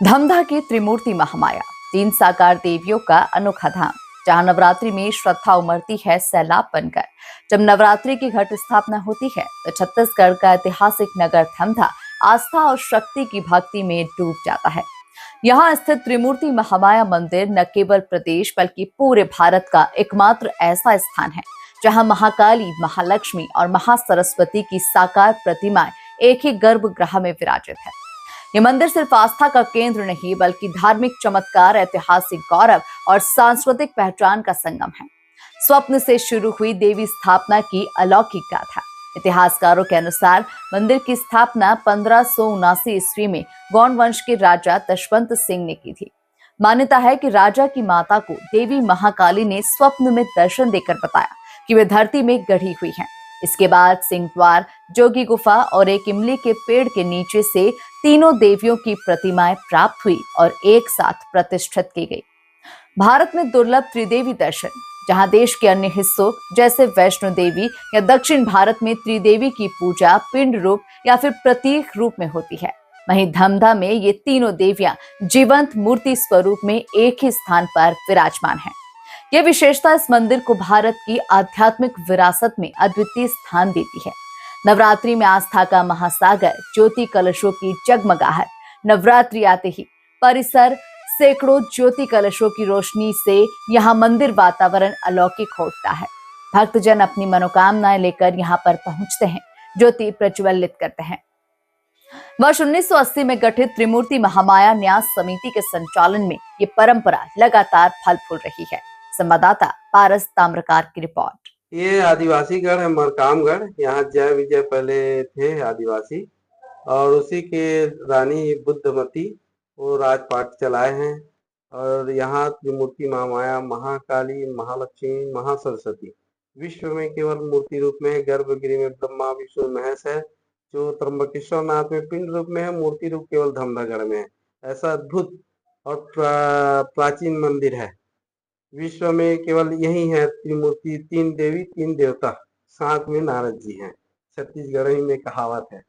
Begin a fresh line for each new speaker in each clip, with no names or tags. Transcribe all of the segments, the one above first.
धमधा की त्रिमूर्ति महामाया, तीन साकार देवियों का अनोखा धाम, जहां नवरात्रि में श्रद्धा उमड़ती है सैलाब बनकर। जब नवरात्रि की घट स्थापना होती है तो छत्तीसगढ़ का ऐतिहासिक नगर धमधा आस्था और शक्ति की भक्ति में डूब जाता है। यहाँ स्थित त्रिमूर्ति महामाया मंदिर न केवल प्रदेश बल्कि पूरे भारत का एकमात्र ऐसा स्थान है जहाँ महाकाली, महालक्ष्मी और महासरस्वती की साकार प्रतिमाएं एक ही गर्भगृह में विराजित है। ये मंदिर सिर्फ आस्था का केंद्र नहीं बल्कि धार्मिक चमत्कार, ऐतिहासिक गौरव और सांस्कृतिक पहचान का संगम है। स्वप्न से शुरू हुई देवी स्थापना की अलौकिक गाथा। इतिहासकारों के अनुसार मंदिर की स्थापना 1579 ईस्वी में गौंड वंश के राजा दशवंत सिंह ने की थी। मान्यता है कि राजा की माता को देवी महाकाली ने स्वप्न में दर्शन देकर बताया कि वे धरती में गढ़ी हुई हैं। इसके बाद सिंह द्वार, जोगी गुफा और एक इमली के पेड़ के नीचे से तीनों देवियों की प्रतिमाएं प्राप्त हुई और एक साथ प्रतिष्ठित की गई। भारत में दुर्लभ त्रिदेवी दर्शन, जहां देश के अन्य हिस्सों जैसे वैष्णो देवी या दक्षिण भारत में त्रिदेवी की पूजा पिंड रूप या फिर प्रतीक रूप में होती है, वहीं धमधा में ये तीनों देवियां जीवंत मूर्ति स्वरूप में एक ही स्थान पर विराजमान हैं। यह विशेषता इस मंदिर को भारत की आध्यात्मिक विरासत में अद्वितीय स्थान देती है। नवरात्रि में आस्था का महासागर, ज्योति कलशों की जगमगाहट। नवरात्रि आते ही परिसर सैकड़ों ज्योति कलशों की रोशनी से यहाँ मंदिर वातावरण अलौकिक हो उठता है। भक्तजन अपनी मनोकामनाएं लेकर यहाँ पर पहुंचते हैं, ज्योति प्रज्वलित करते हैं। वर्ष 1980 में गठित त्रिमूर्ति महामाया न्यास समिति के संचालन में ये परंपरा लगातार फल फूल रही है। संवाददाता पारस ताम्रकार की रिपोर्ट।
ये आदिवासी गढ़ है, मरकामगढ़। यहाँ जय विजय पहले थे आदिवासी, और उसी के रानी बुद्धमती वो राजपाट चलाए हैं। और यहाँ त्रिमूर्ति महामाया, महाकाली, महालक्ष्मी, महासरस्वती विश्व में केवल मूर्ति रूप में है। गर्भगृह में ब्रह्मा विष्णु महेश है, जो त्र्यंबकेश्वर नाथ में पिंड रूप में है। मूर्ति रूप केवल धमधागढ़ में है। ऐसा अद्भुत और प्राचीन मंदिर है। विश्व में केवल यही है त्रिमूर्ति, तीन देवी तीन देवता, साथ में नारद जी हैं। छत्तीसगढ़ में कहावत है।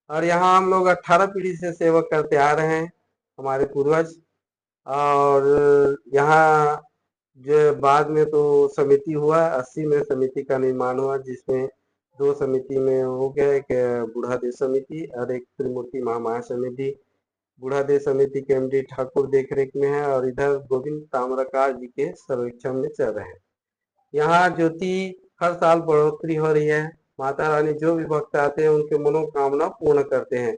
और यहाँ हम लोग 18 पीढ़ी से सेवा करते आ रहे हैं, हमारे पूर्वज। और यहाँ जो बाद में तो समिति हुआ, 80 में समिति का निर्माण हुआ, जिसमें 2 समिति में हो गया, एक बूढ़ादेव समिति और एक त्रिमूर्ति महामाया समिति। बूढ़ादेव समिति के एमडी ठाकुर देखरेख में है और इधर गोविंद ताम्रकार जी के सर्वेक्षण में चल रहे हैं। यहाँ ज्योति हर साल बढ़ोतरी हो रही है। माता रानी जो भी भक्त आते हैं उनके मनोकामना पूर्ण करते हैं।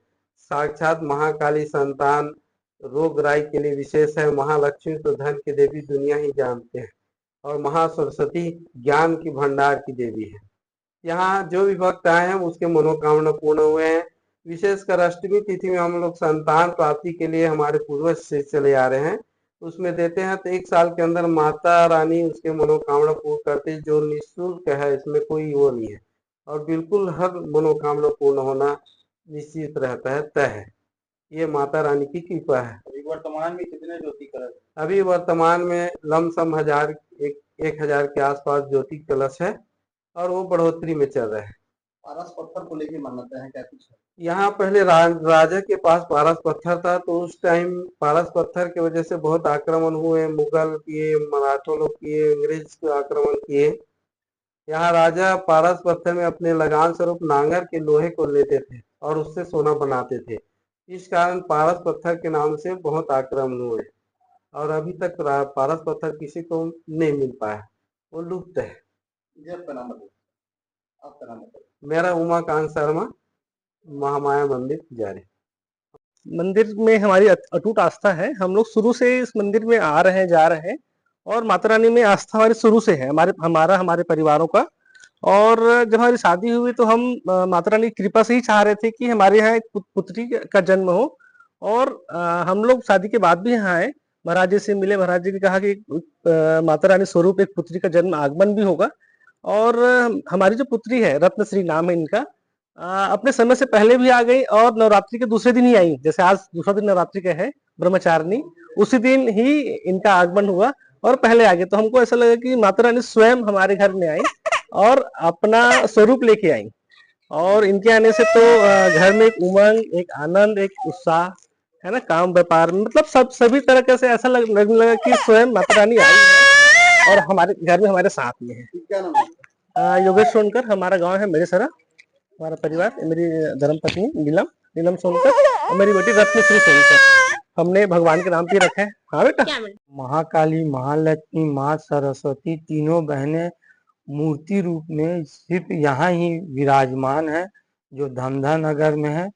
साक्षात महाकाली संतान रोग राई के लिए विशेष है। महालक्ष्मी तो धन की देवी दुनिया ही जानते हैं, और महासरस्वती ज्ञान की भंडार की देवी है। यहाँ जो भी भक्त आए हैं उसके मनोकामना पूर्ण हुए हैं। विशेषकर अष्टमी तिथि में हम लोग संतान प्राप्ति के लिए हमारे पूर्वज से चले आ रहे हैं, उसमें देते हैं। तो 1 साल के अंदर माता रानी उसके मनोकामना पूर्ण करते, जो निःशुल्क है, इसमें कोई वो नहीं है। और बिल्कुल हर मनोकामना पूर्ण होना निश्चित रहता है, तय है। ये माता रानी की कृपा है।
अभी वर्तमान में कितने ज्योति कलश?
अभी वर्तमान में लमसम 1000 के आसपास ज्योति कलश है, और वो बढ़ोतरी में चल रहा है।
पारस पत्थर को लेकर मान्यता है क्या कुछ?
यहाँ पहले राजा के पास पारस पत्थर था, तो उस टाइम पारस पत्थर की वजह से बहुत आक्रमण हुए। मुगल किए, मराठों लोग किए, अंग्रेज को आक्रमण किए। यहाँ राजा पारस पत्थर में अपने लगान स्वरूप नांगर के लोहे को लेते थे और उससे सोना बनाते थे। इस कारण पारस पत्थर के नाम से बहुत आक्रमण हुए, और अभी तक पारस पत्थर किसी को नहीं मिल पाया, वो लुप्त है।
आपका नाम बताइए। आपका नाम बताइए।
मेरा उमाकांत शर्मा, महामाया मंदिर जारी।
मंदिर में हमारी अटूट आस्था है। हम लोग शुरू से इस मंदिर में आ रहे हैं, जा रहे हैं, और माता रानी में आस्था हमारी शुरू से है, हमारे परिवारों का। और जब हमारी शादी हुई तो हम माता रानी की कृपा से ही चाह रहे थे कि हमारे यहाँ एक पुत्री का जन्म हो। और हम लोग शादी के बाद भी यहाँ आए, महाराज जी से मिले। महाराज जी ने कहा कि माता रानी स्वरूप एक पुत्री का जन्म आगमन भी होगा। और हमारी जो पुत्री है, रत्नश्री नाम है इनका, अपने समय से पहले भी आ गई और नवरात्रि के दूसरे दिन ही आई। जैसे आज दूसरा दिन नवरात्रि का है, ब्रह्मचारिणी, उसी दिन ही इनका आगमन हुआ और पहले आ गए। तो हमको ऐसा लगा कि माता रानी स्वयं हमारे घर में आई और अपना स्वरूप लेके आई। और इनके आने से तो घर में एक उमंग, एक आनंद, एक उत्साह है ना, काम व्यापार में, मतलब सब सभी तरीके से ऐसा लगने लगा कि स्वयं माता रानी आई है और हमारे घर में हमारे साथ में है।
क्या नाम है?
योगेश सोनकर, हमारा गांव है मेरेसरा, हमारा परिवार, मेरी धर्मपत्नी नीलम सोनकर और मेरी बेटी रत्नश्री सोनकर, हमने भगवान के नाम पे रखा है। हाँ बेटा।
महाकाली, महालक्ष्मी, माँ सरस्वती तीनों बहनें मूर्ति रूप में सिर्फ यहाँ ही विराजमान है, जो धमधा नगर में है।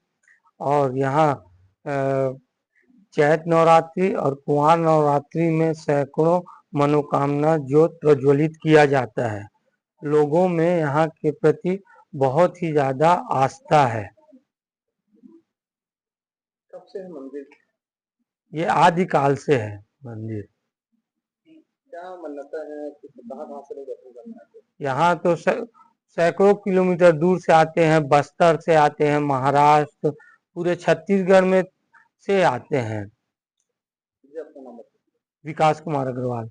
और यहाँ चैत नवरात्रि और कुंवार नवरात्रि में सैकड़ों मनोकामना ज्योत प्रज्वलित किया जाता है। लोगों में यहाँ के प्रति बहुत ही ज्यादा आस्था है।
कब से है मंदिर?
ये आदिकाल से है मंदिर।
क्या मान्यता है कि कहाँ से लोग दर्शन करने आते हैं?
यहाँ तो सैकड़ों किलोमीटर दूर से आते हैं, बस्तर से आते हैं, महाराष्ट्र, पूरे छत्तीसगढ़ में से आते हैं।
जी, अपना नाम बताइए।
विकास कुमार अग्रवाल।